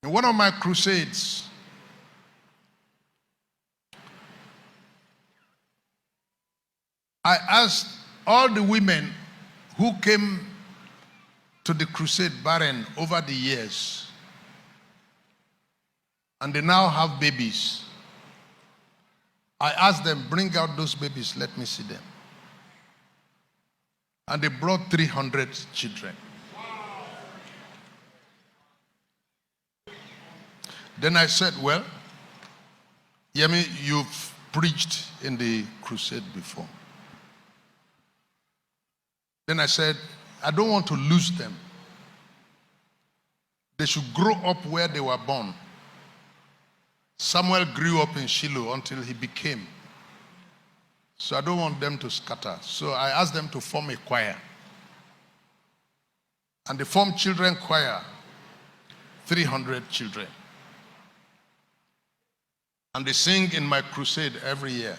In one of my crusades, I asked all the women who came to the crusade barren over the years, and they now have babies. I asked them, bring out those babies, let me see them. And they brought 300 children. Then I said, well, Yemi, you've preached in the crusade before. Then I said, I don't want to lose them. They should grow up where they were born. Samuel grew up in Shiloh until he became. So I don't want them to scatter. So I asked them to form a choir. And they formed children choir, 300 children. And they sing in my crusade every year.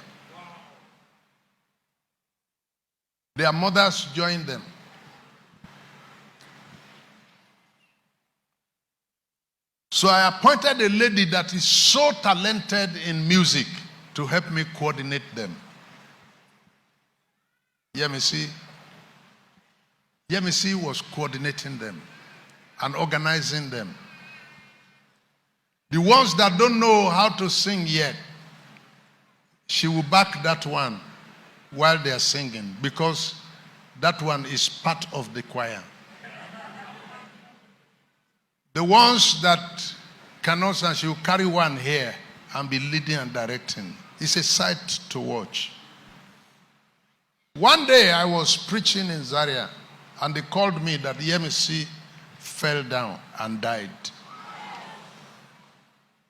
Their mothers join them. So I appointed a lady that is so talented in music to help me coordinate them. Yemisi was coordinating them and organizing them. The ones that don't know how to sing yet, she will back that one while they are singing, because that one is part of the choir. The ones that cannot sing, she will carry one here and be leading and directing. It's a sight to watch. One day I was preaching in Zaria, and they called me that the Yemisi fell down and died.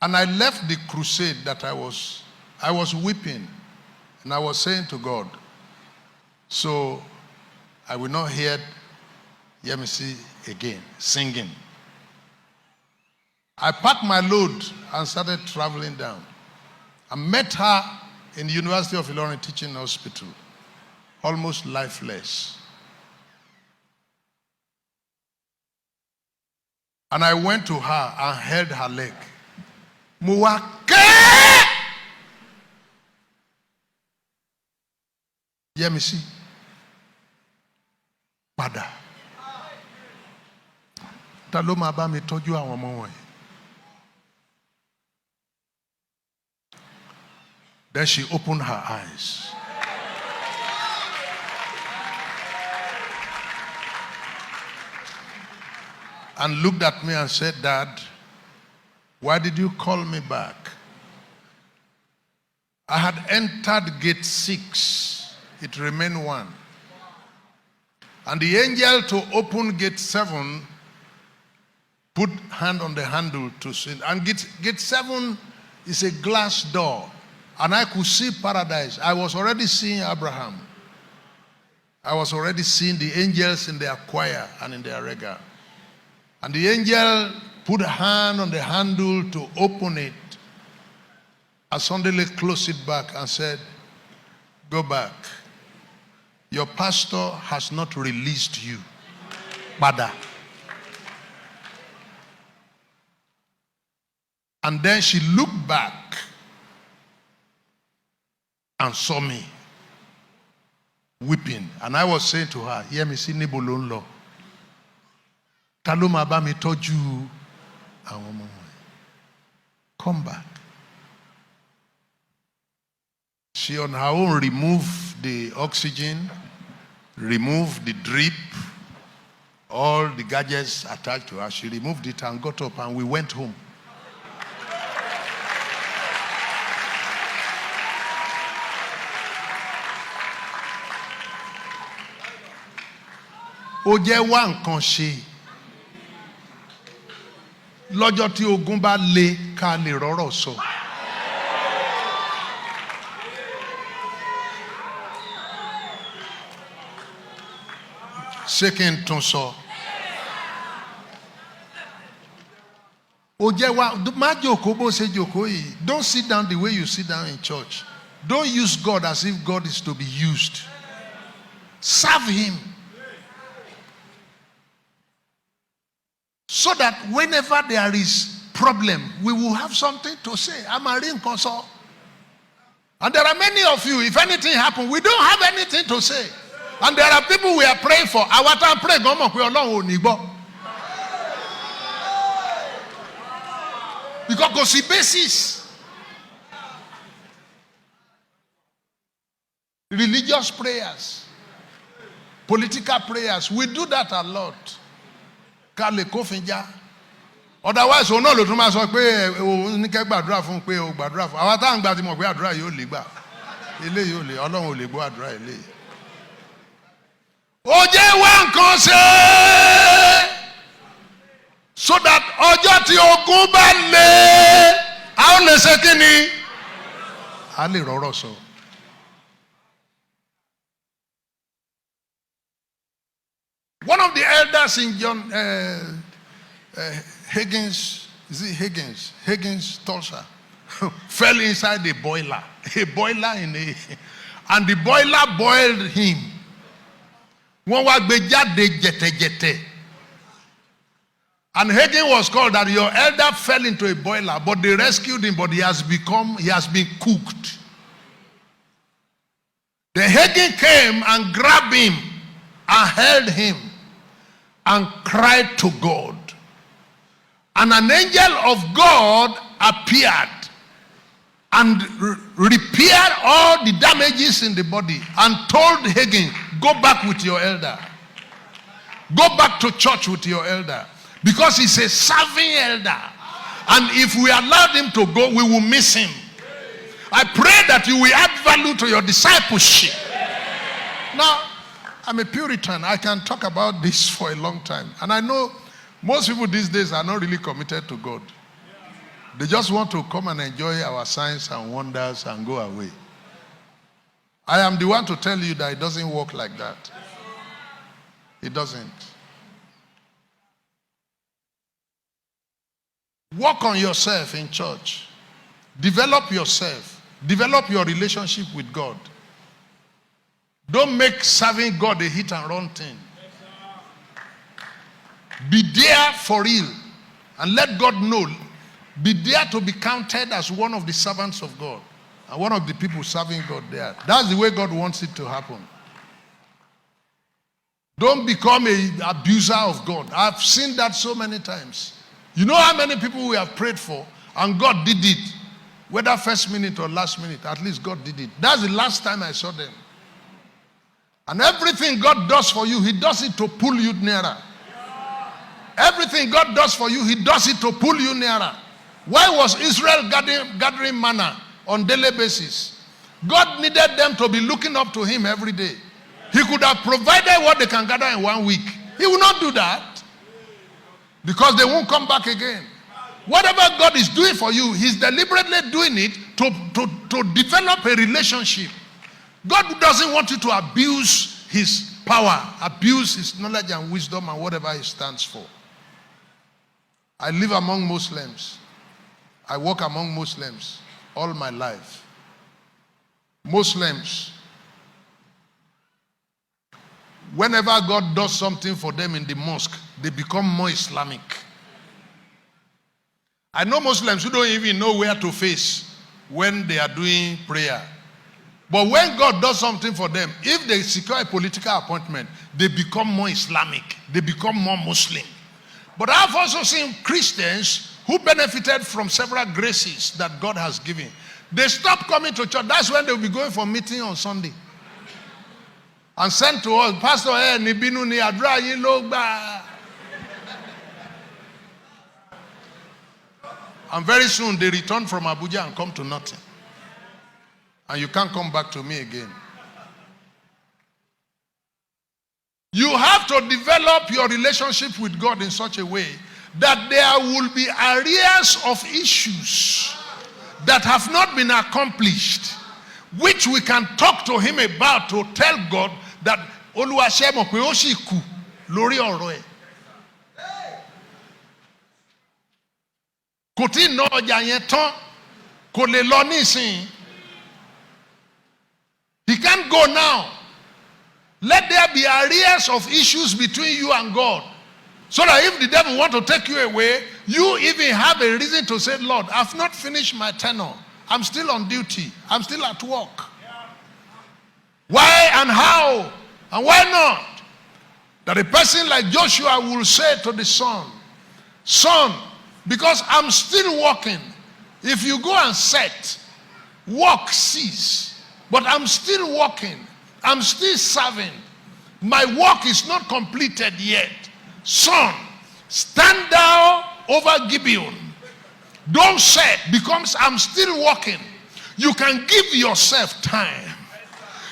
And I left the crusade that I was weeping, and I was saying to God, so I will not hear Yemisi again singing. I packed my load and started traveling down. I met her in the University of Ilorin Teaching Hospital, almost lifeless. And I went to her and held her leg. Muwake! Yemisi. Pada. Ta ló máa bá mi tọ́jú àwọn ọmọ wọ̀nyí. Then she opened her eyes. And looked at me and said, Dad, why did you call me back? I had entered gate 6. It remained 1. And the angel to open gate 7 put hand on the handle to sin. And gate 7 is a glass door. And I could see paradise. I was already seeing Abraham. I was already seeing the angels in their choir and in their regal. And the angel put a hand on the handle to open it. I suddenly closed it back and said, go back. Your pastor has not released you. Pada. And then she looked back and saw me weeping. And I was saying to her, Yemisi níbo ló ń lọ. Ta ló máa bá mi tọ́jú àwọn ọmọ wọ̀nyí. Come back. She on her own removed the oxygen, removed the drip, all the gadgets attached to her. She removed it and got up, and we went home. Ó jẹ́ wá nǹkan ṣe. Lọ́jọ́ tí ogun bá le ká lè rọ́rọ̀ sọ. Ṣé kí n tún sọ? Ó jẹ́ wá má jókòó bó ṣe jókòó yìí. Don't sit down the way you sit down in church. Don't use God as if God is to be used. Serve Him. So that whenever there is problem, we will have something to say. I'm a ring console. And there are many of you, if anything happens, we don't have anything to say. And there are people we are praying for. Our time pray, because the basis. Religious prayers, political prayers, we do that a lot. Otherwise, we no lo tún máa sọ pé o ní kẹ́ gbàdúrà fún pé o gbàdúrà fún. Àwa tá ń gbà tí mọ̀ pé àdúrà yóò lè gbà. Eléyìí ò lè, Ọlọ́run ò lè gbọ́ àdúrà eléyìí. Ó jẹ́ wá nǹkan ṣe so that ọjọ́ tí ogun bá lé, a ó lè ṣe kí ni? A lè rọ́rọ̀ sọ. One of the elders in John Higgins, is it Higgins? Higgins Tulsa fell inside a boiler and the boiler boiled him. Wọ́n wá gbé jáde jẹ̀tẹ̀jẹ̀tẹ̀. And Higgins was called that your elder fell into a boiler, but they rescued him, but he has been cooked. The Higgins came and grabbed him and held him and cried to God. And an angel of God appeared and repaired all the damages in the body and told Higgins, go back with your elder. Go back to church with your elder. Because he's a serving elder. And if we allowed him to go, we will miss him. I pray that you will add value to your discipleship. Now, I'm a Puritan. I can talk about this for a long time. And I know most people these days are not really committed to God. They just want to come and enjoy our signs and wonders and go away. I am the one to tell you that it doesn't work like that. It doesn't. Work on yourself in church. Develop yourself. Develop your relationship with God. Don't make serving God a hit and run thing. Be there for real. And let God know. Be there to be counted as one of the servants of God. And one of the people serving God there. That's the way God wants it to happen. Don't become an abuser of God. I've seen that so many times. You know how many people we have prayed for and God did it. Whether first minute or last minute, at least God did it. That's the last time I saw them. And everything God does for you, He does it to pull you nearer. Everything God does for you, He does it to pull you nearer. Why was Israel gathering manna on daily basis? God needed them to be looking up to Him every day. He could have provided what they can gather in 1 week. He will not do that because they won't come back again. Whatever God is doing for you, He's deliberately doing it to develop a relationship. God doesn't want you to abuse His power, abuse His knowledge and wisdom and whatever He stands for. I live among Muslims. I work among Muslims all my life. Muslims, whenever God does something for them in the mosque, they become more Islamic. I know Muslims who don't even know where to face when they are doing prayer. But when God does something for them, if they secure a political appointment, they become more Islamic. They become more Muslim. But I've also seen Christians who benefited from several graces that God has given. They stopped coming to church. That's when they'll be going for meeting on Sunday. And sent to us, Pastor, nibinu ni adra yin lo gba. And very soon they return from Abuja and come to nothing. And you can't come back to me again. You have to develop your relationship with God in such a way that there will be areas of issues that have not been accomplished, which we can talk to Him about to tell God that Oluwasemo pe o si ku lórí ọ̀rọ̀ ẹ̀. Kò tí ná ọjà yẹn tán, kò lè lọ nísìn. He can't go now. Let there be areas of issues between you and God. So that if the devil want to take you away, You even have a reason to say, Lord, I've not finished my tenure. I'm still on duty. I'm still at work. Why and how and why not? That a person like Joshua will say to the son, son, because I'm still working. If you go and set, work cease. But I'm still working. I'm still serving. My work is not completed yet. Son, stand down over Gibeon. Don't set because I'm still working. You can give yourself time.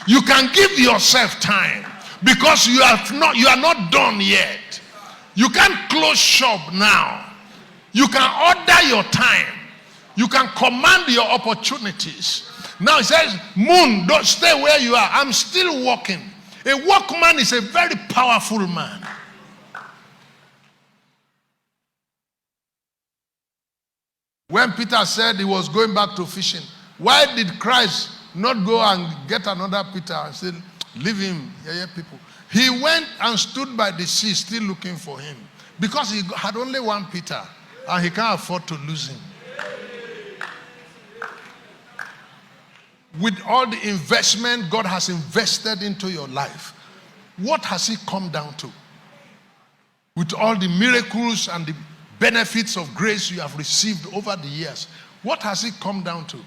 You can give yourself time because you are not done yet. You can't close shop now. You can order your time. You can command your opportunities. Now it says, moon, don't stay where you are. I'm still working. A workman is a very powerful man. When Peter said he was going back to fishing, why did Christ not go and get another Peter and say, leave him, people? He went and stood by the sea still looking for him because he had only one Peter and he can't afford to lose him. With all the investment God has invested into your life, what has it come down to? With all the miracles and the benefits of grace you have received over the years, what has it come down to?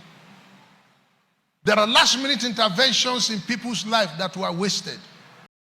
There are last-minute interventions in people's life that were wasted.